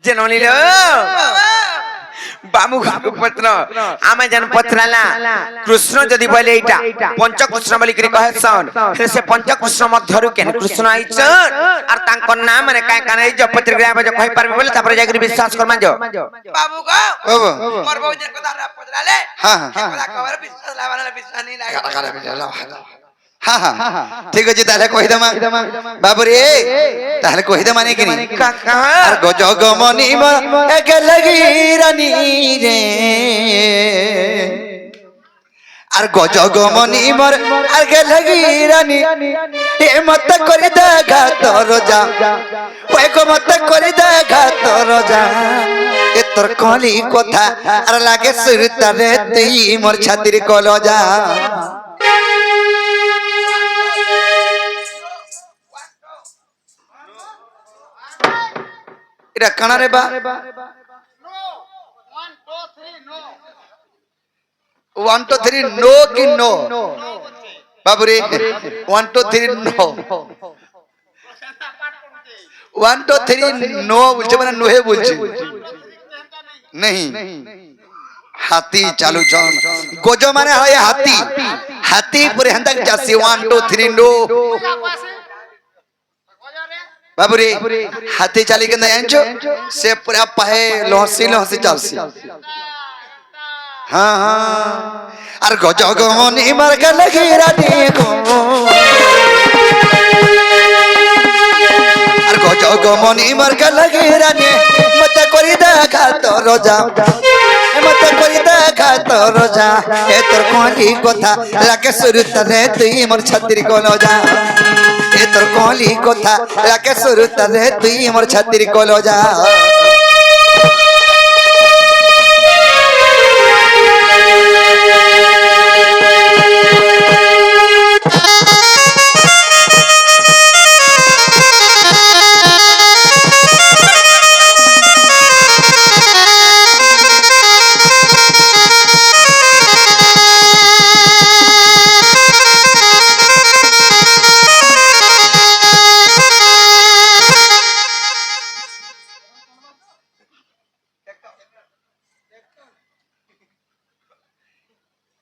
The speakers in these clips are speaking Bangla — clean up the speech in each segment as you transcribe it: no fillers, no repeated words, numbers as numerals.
जननी बाबू पुत्र आमे जन पचराला कृष्ण जदि बोले एटा पंचकृष्ण बोली करी कहसन फिर से पंचकृष्ण मध्यरु केन कृष्ण आइछन और तांको नाम माने काय काने जो पत्रिका में जो कहि पारबे बोले तापर जाकरी विश्वास करमा जो बाबू को मोर बहुजन कथा पचराले हां कथा खबर विश्वास लावाला विश्वास नहीं लागे हाँ हाँ ठीक अच्छे ताले कहि दमा बाबू रे ताले कहि दमा नहीं किनी और गजग मनी एक लगी रानी रे और गजग मनी मर एक लगी रानी ए मत करि देखा तोर जा ओए को मत करि देखा तोर जा ए तोर कली कथा और लागे सुरता रे तई मोर छातिर कलो जा इरा कना रे बा नो 1 2 3 नो 1 2 3 नो कि नो बाबू रे 1 2 3 नो 1 2 3 नो बोलছে মানে নোহে বলছে नहीं हाथी चालू जन गोजो माने হয় हाथी हाथी पूरे हंदा जासी 1 2 3 नो बाबू रे हाथी चाली के नहीं आंचो से पूरा पाहे लहसी लहसी चलसी हाँ हाँ और गजग मनी मर के लगी रानी को और गजग मनी मर के लगी रानी मत करी देखा तो रोजा मत करी देखा तो रोजा ए तोर कोली कथा लागे सुरत रे तुई मोर छातिर को जा ए तोर कोली कथा लागे सुरत रे तुई मोर छातिर को जा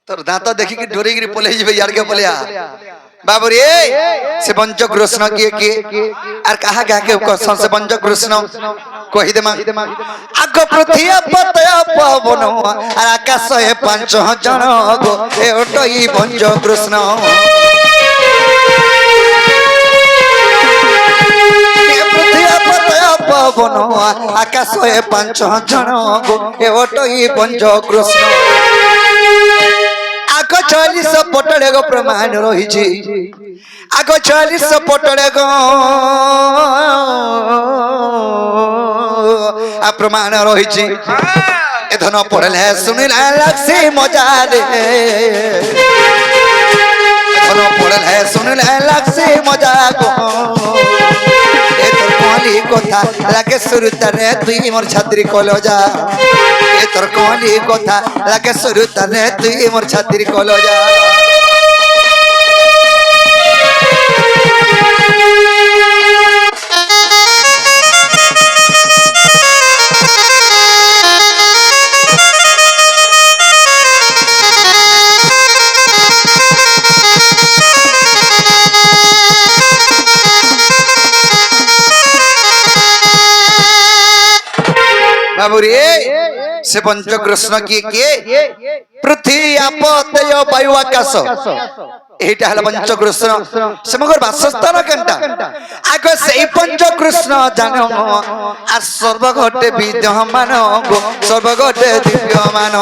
तोर दांत देखि कि डोरी गिरी पले जबे यार के पलेया बाबू रे से पंच कृष्ण के और कहा गा के कसन से पंच कृष्ण कहि देमा आग पृथ्वी पतय पवन और आकाश है 5 जन गो ए ओटई पंच कृष्ण पृथ्वी पतय पवन आकाश है 5 जन गो ए ओटई पंच कृष्ण आगो 40 पटले गो प्रमाण रही आगो 40 पटले गो आ प्रमाण रही ए धन पड़े सुनिला लागसे मजा रे धन पड़े सुनिला लागसे मजा गो ए तोर कोली कथा लागे सुरत रे तुई मोर छात्री कलो जा ए तोर कोली कथा लागे सुरत रे तुई मोर छात्री कलो जा बाबू रे से पंच कृष्ण के पृथ्वी आपतय वायु आकाश एटा हला पंच कृष्ण समगर वासस्थान केनटा आगे सेई पंच कृष्ण जानो आ सर्वघटे विद्यमान गो सर्वघटे दिव्यमान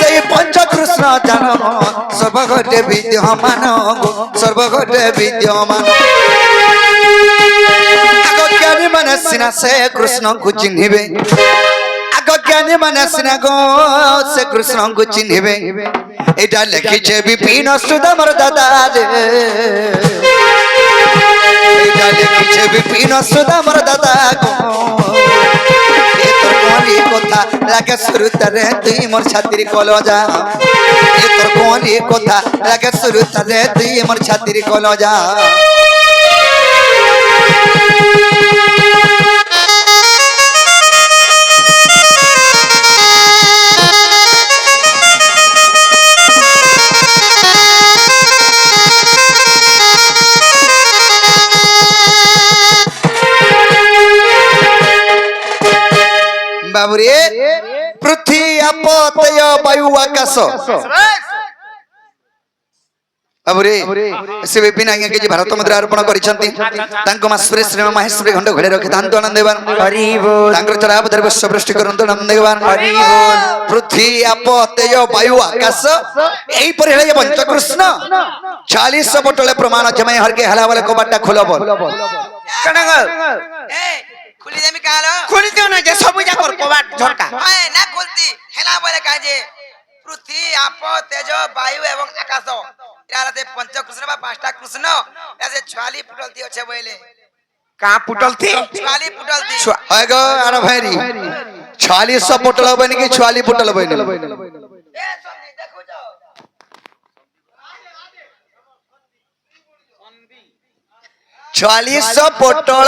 सेई पंच कृष्ण जानो सर्वघटे विद्यमान गो सर्वघटे विद्यमान ज्ञानी माने सिना से कृष्ण को चिन्हिबे आगो ज्ञानी माने सिना गो से कृष्ण को चिन्हिबे एटा लिखिछे विपिन सुदामर दादा रे एटा लिखिछे विपिन सुदामर दादा गो ए तोर कोली कथा लागे सुरत रे तुई मोर छातिर कलो जा ए तोर कोली कथा लागे सुरत रे तुई मोर छातिर कलो जा বাবুরে পৃথিবী আপতয় বায়ু আকাশ বাবুরে সে বিপিন আজ্ঞা যে ভারত মুদ্রা অর্পণ করিছন্তি তাঙ্ক মাসরে শ্রী মহেশ্বরী খণ্ড ঘরে রখি দান্ত আনন্দ দেবান হরি বল তাঙ্কর চরাব দর্বস্ব বৃষ্টি করন্তু আনন্দ দেবান হরি বল পৃথিবী আপতয় বায়ু আকাশ এই পরি হেলে পঞ্চকৃষ্ণ 40 পটলে প্রমাণ আছে मैं हर के हला वाले कबाटा खोलो बोल কেন গো এ খুলি দেমি কালো খুলি দিও না যে সবু যা কর কবাট ঝরকা হয় না খুলতি হেলা বলে কাজে পৃথিবী আপ তেজ বায়ু এবং আকাশ এরাতে পঞ্চকৃষ্ণ বা পাঁচটা কৃষ্ণ এসে 46 পুটল দি আছে বইলে কা পুটল থি 46 পুটল দি হয় গো আর ভাইরি 40 পটল বনি কি 44 পটল বনি এ সন্নি দেখো যাও 40 পটল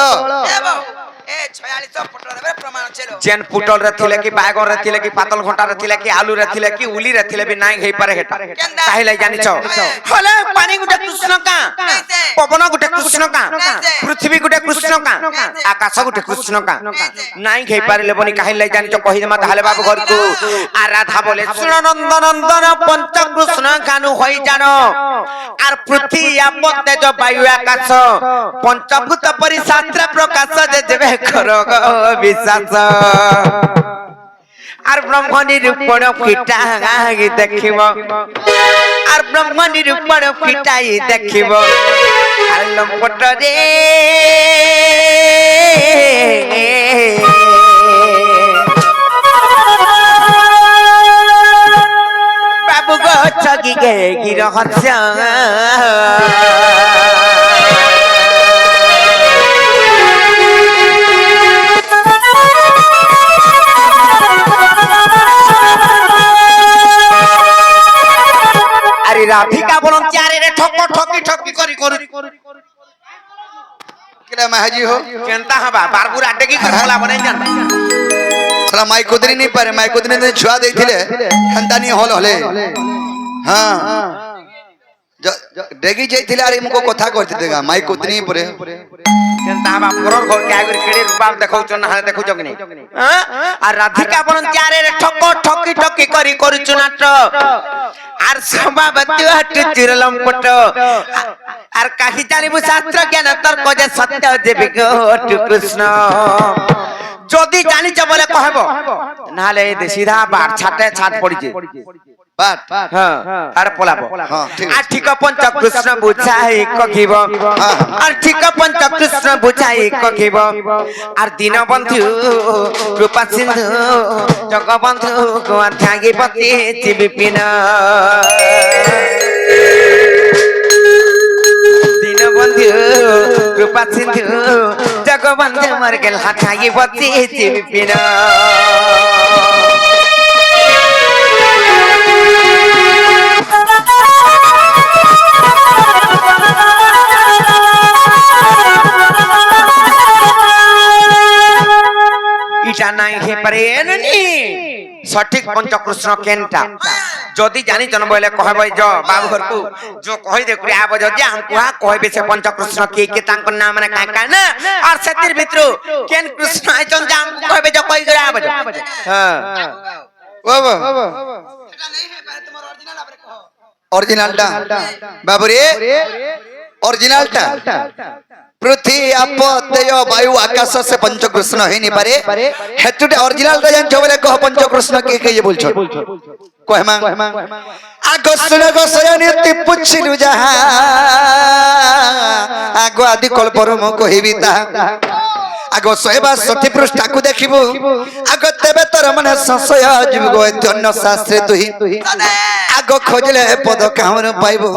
দেবো এ 46 পুটল দেবে প্রমাণ ছিল जेन पुटल रे थिले कि बागन रे थिले कि पातल घंटा रे थिले कि आलू रे थिले कि उली रे थिले भी नाइ हेई पारे हेटा केंदा? काहे जानि छ हले पानी गुटे कृष्ण का कैसे? पवन गुटे कृष्ण का कैसे? पृथ्वी गुटे कृष्ण का कैसे? आकाश गुटे कृष्ण का कैसे? नाइ हेई पारे लेबनी काहे जानि छ कहि मत हाले बाबू घर को आ राधा बोले सुन नंदन नंदन पंच कृष्ण कानु होई जानो আর পৃথিবী আপত তেজ বায়ু আকাশ পঞ্চভূত পরি শাস্ত্র প্রকাশ যে যেবে কর বিশ্বাস আর ব্রহ্ম নিরূপণ ফিটাই দেখিব আর ব্রহ্ম নিরূপণ ফিটাই দেখিব আর লম্পট রে বাবু গো চগি গে গিরহস্য আরে রাধিকা বলন চারে রে ঠক ঠকি ঠকি করি করি কেলা মাহাজি हो কেনতা হবা বারবুর আডে কি করলা বনাই জান साला माई कुदरी नहीं पारे माई कुदरी ने छुआ देथिले हंता नहीं होल होले हां डेगी जाइथिले अरे मुको कथा करते देगा माई कुदरी परे কেনতা হবা পরর ঘর কে আগর কেড়ে রূপার দেখাউছ না হারে দেখাউছ কি নাই আর রাধিকা বলন চারে রে ঠক ঠকি ঠকি করি করুছ নাট আর সভাপতি হট চিরলম্পট আর কাহি জানিবু শাস্ত্র জ্ঞান তর্ক যে সত্য দেবে গো কৃষ্ণ যদি জানিছ বলে কহব নালে সিধা বার ছাটে ছাট পড়িছে बात হ্যাঁ আর পলাবো হ্যাঁ, ঠিক আছে। আর ঠিক পঞ্চ কৃষ্ণ বুঝাই কহিব হ্যাঁ। আর ঠিক পঞ্চ কৃষ্ণ বুঝাই কহিব আর দীনবন্ধু কৃপা সিন্ধু জগবন্ধু ত্যাগীপতি বিপিন দীনবন্ধু কৃপা সিন্ধু জগবন্ধু মর গেল ত্যাগীপতি বিপিন ইটা নাই হে পারেনি সঠিক পঞ্চকৃষ্ণ কেনটা যদি জানি জন বলে কহবই জ বাবু ঘরকু जो কই দে করে আবজ যে हम कुहा কইবে সে পঞ্চকৃষ্ণ কি তাঙ্ক নাম মানে কাই কাই না আর সেতির ভিতর কেন কৃষ্ণ আইছন যে हम কইবে যে কই করে আবজ হ্যাঁ बाबा এটা নেই হে পারে তোমার অরিজিনাল আপরে কहो ओरिजिनलटा बाबू रे ओरिजिनलटा पृथ्वी आप तेज वायु आकाश से पंचकृष्ण है नहीं पारे हेतुटे ओरिजिनलटा जान बोले कह पंचकृष्ण के ये बोलछो कहमा आगो सुन गो सयनिति पुछिलु जहा आगो आदि कल्परु म कहिबि ता आगो 162 पृष्ठा को देखिबु आगो तेबे तोर मन संशय जीव अन्य शास्त्रे तुही आगो खोजले पद काहर पाइबो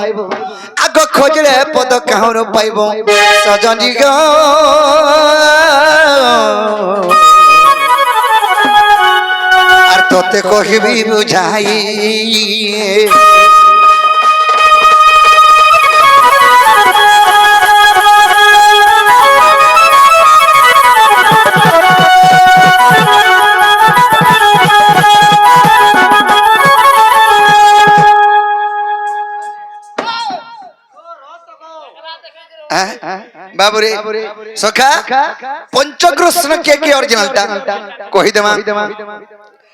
आगो खोजले पद काहर पाइबो सजनी गो आर तोते कहिबी बुझाई বাবুরে সখা পঞ্চকৃষ্ণ কে অরিজিনালটা কহিদেমা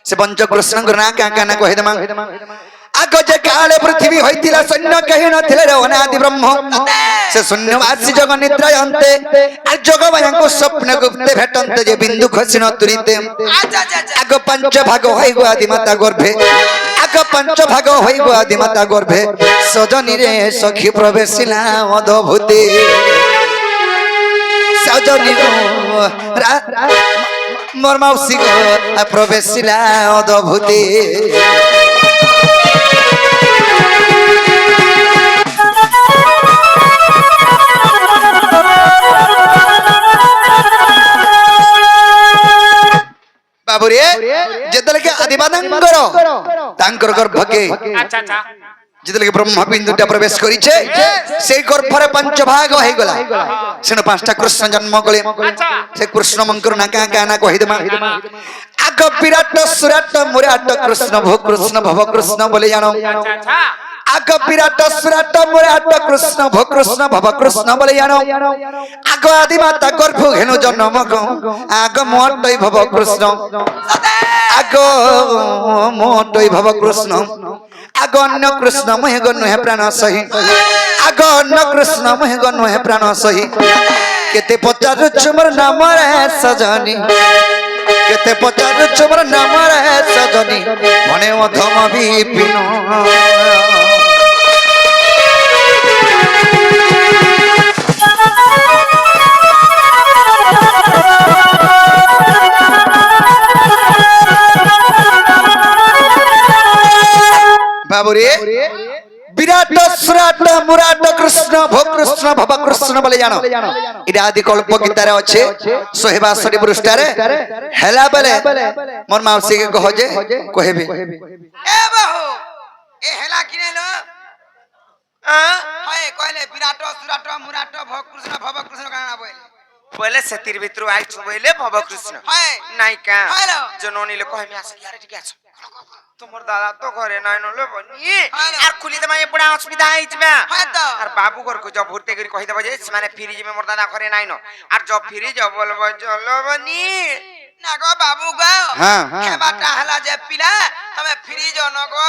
সে পঞ্চকৃষ্ণଙ୍କର ନାଁ କାଁ କାଁ ନା କହିଦେମା আগ যে কালে পৃথিবী হইতিলা সৈন্য কেহি নথিলে রে অনাদি ব্রহ্ম সে শূন্যবাসী জগ নিদ্রায় অন্তে আর জগমায়াঙ্কু স্বপ্ন গুপ্তে ভেটন্তে যে বিন্দু খসিন তুরিতে আগ পঞ্চ ভাগ হইব আদি মাতা গর্ভে আগ পঞ্চ ভাগ হইব আদি মাতা গর্ভে সজনী রে সখী প্রবেশিলা অধভূতে সজনী মোর মাউসী গো প্রবেশিলা অধভূতে বাবুরে যেতলকে আদিবাদাঙ্গর তাঙ্কর গর্ভকে যেতলকে ব্রহ্মবিন্দুটা প্রবেশ করিছে সেই গর্ভরে পঞ্চ ভাগ হয়ে গলা সেন পাঁচটা কৃষ্ণ জন্ম কলে সে কৃষ্ণ মঙ্কর না কা কা না কহিদেমা আগ বিরাট সুরাট মুরাট কৃষ্ণ ভো কৃষ্ণ ভব কৃষ্ণ বলে জানো আগ বিরাট সুরাট মুরাট কৃষ্ণ ভো কৃষ্ণ ভব কৃষ্ণ বলে জানো আগ আদি মাতা গর্ভ ঘেনু জন্ম আগ মোটই ভব কৃষ্ণ আগ মোটই ভব কৃষ্ণ আগ অন্য কৃষ্ণ মহে গণ্য হে প্রাণ সহি আগ অন্য কৃষ্ণ মহে গণ্য হে প্রাণ সহি কেতে পচারুଛୁ মোর নাম রে সজনী কেতে পচারুଛୁ মোর নাম রে সজনী মনে অধম বিপিন বাবুরে বিরাট সুরাট মুরাট কৃষ্ণ ভো কৃষ্ণ ভব কৃষ্ণ বলে জানো এটা আদি কল্প গীতারে আছে 162 পৃষ্ঠারে হেলা বেলে মোর মাউসী কে কহজে কহেবে এ বাহু এ হেলা কিনেলো হয় কইলে বিরাট সুরাট মুরাট ভব কৃষ্ণ কানা বইলে বলে সেতির ভিতর আইছো বইলে ভব কৃষ্ণ হয় নাইকা হ্যালো জননীলে কহমি আসি ইয়ারে ঠিক আছে তোমার দাদা তো ঘরে নাই নলে বনি আর খুলি দেমা এ বড় অসুবিধা হইছবে আর বাবু ঘর কো জব ভর্তি করি কই দেব যে মানে ফিরি যাবে মোর দাদা ঘরে নাই ন আর জব ফিরি যাব বলবো চলো বনি না গো বাবু গো হ্যাঁ বাটা হেলা যে পিলা তুমি ফিরি যাও ন গো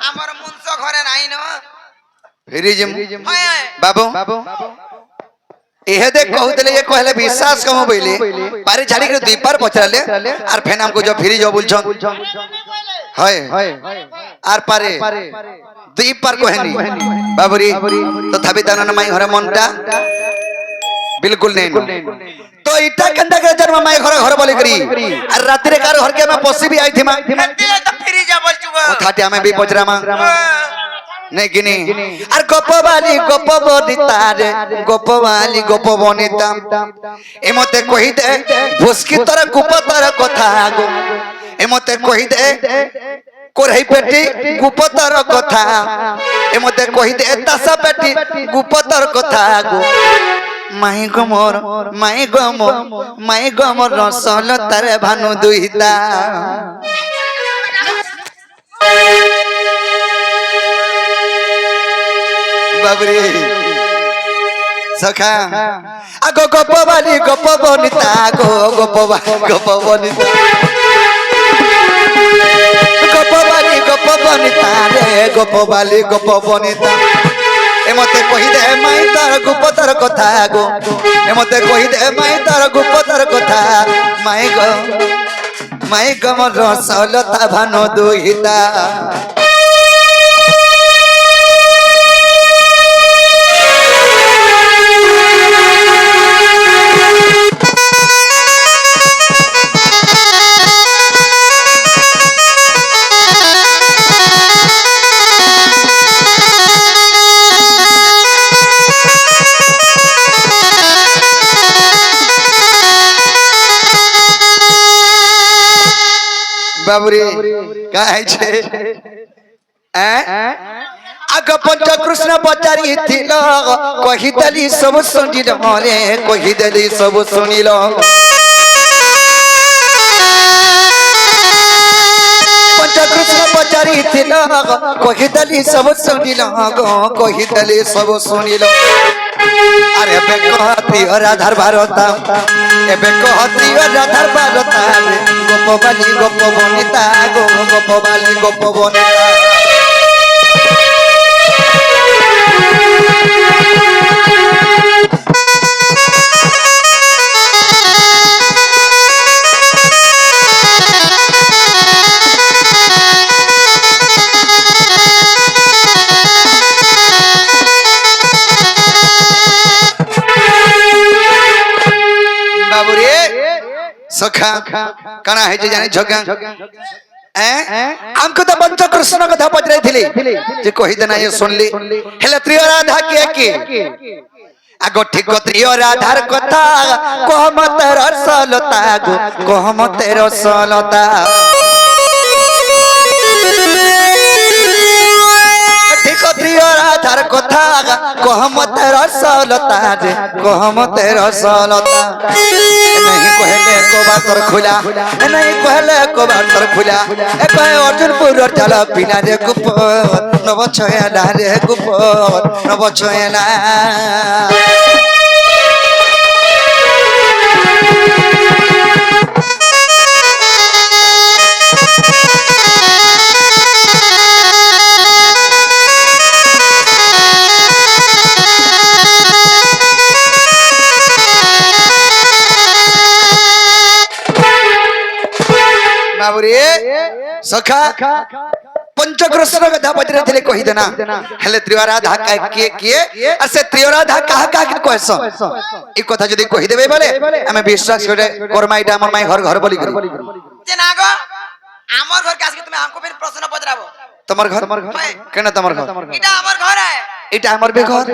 আমার মুনস ঘরে নাই ন ফিরি জিম হয় বাবু এহেদে কহুতলে যে কহলে বিশ্বাস কম বইলে পারে ছাড়ি করে দুই পার পছরালে আর ফেন আমকো জব ফিরি যাও বলছন হয় আর পারে দুই পার কহেনি বাবুরি তথাপি তার মাই ঘরে মনটা বিলকুল নেই তো ইটা কেনটা করে জন্ম মাই ঘরে ঘরে বলি করি আর রাতে কার ঘর কে আমি পসিবি আইথিমা দিলে তো ফিরি যাব বলছুগো কথাটি আমি বি পছরামা नहीं गिनी আর গোপবালি গোপ বনিতা রে গোপবালি গোপ বনিতা এমতে কহি দে ভুসকি তোর গুপ তোর কথা গো এমতে কহি দে কোরহাই পেটি গুপ তোর কথা এমতে কহি দে তাসা পেটি গুপ তোর কথা গো মাই গো মোর রসল তারে ভানু দুইতা বাবরে সখা আগো গোপবালি গোপ বনিতা গো গোপবালি গোপ বনিতা রে গোপবালি গোপ বনিতা এমতে কহি দে মাই তার গুপ তার কথা গো এমতে কহি দে মাই তার গুপ তার কথা মাই গো মোর রসলতা ভানু দুহিতা বাবুরে কাই ছে আগ পঞ্চ কৃষ্ণ পচারি থিল কহিদেলি সব শুনিল মরে কহিদেলি সব শুনিল পঞ্চ কৃষ্ণ পচারি থিল কহিদেলি সব শুনিল গো কহিদেলি সব শুনিল আরে এবে কহতি ও রাধার বারতা এবে কহতি ও রাধার বারতা গোপবালি গোপ বনিতা গো গোপবালি গোপ বনিতা বাবুরে সখা কানা হয়েছে জানি ঝগা আমকো তো পঞ্চকৃষ্ণ কথা পচরাইছিলি যে কহিদে না শুনলি হেলে ত্রিয় রাধা কে আগো ঠিক ত্রিয় রাধার কথা কহমতে রসলতা গো কহমতে রসলতা ঠিক ত্রিয় রাধার কথা কহমতে রসলতা যে কহমতে রসলতা नहीं कहले को बातर खुला नहीं कहले को बातर खुला ए कहे अर्जुनपुर चला पिला रे गुप नव छयला रे गुप नव छयला बाबुरे सखा पंचकृष्ण कथा पचरे कही देना हेले त्रिवराधा किए और से त्रिवराधा कहा के कहस ई कथा जदी कही देबे बोले हमें विश्वास करे कर्मा इटा हमर माई घर घर बोली करी যে না গো আমার ঘর কাছে তুমি हमको फिर प्रश्न पचराबो तमर घर केना तमर घर এটা আমার ঘর है इटा हमर बे घर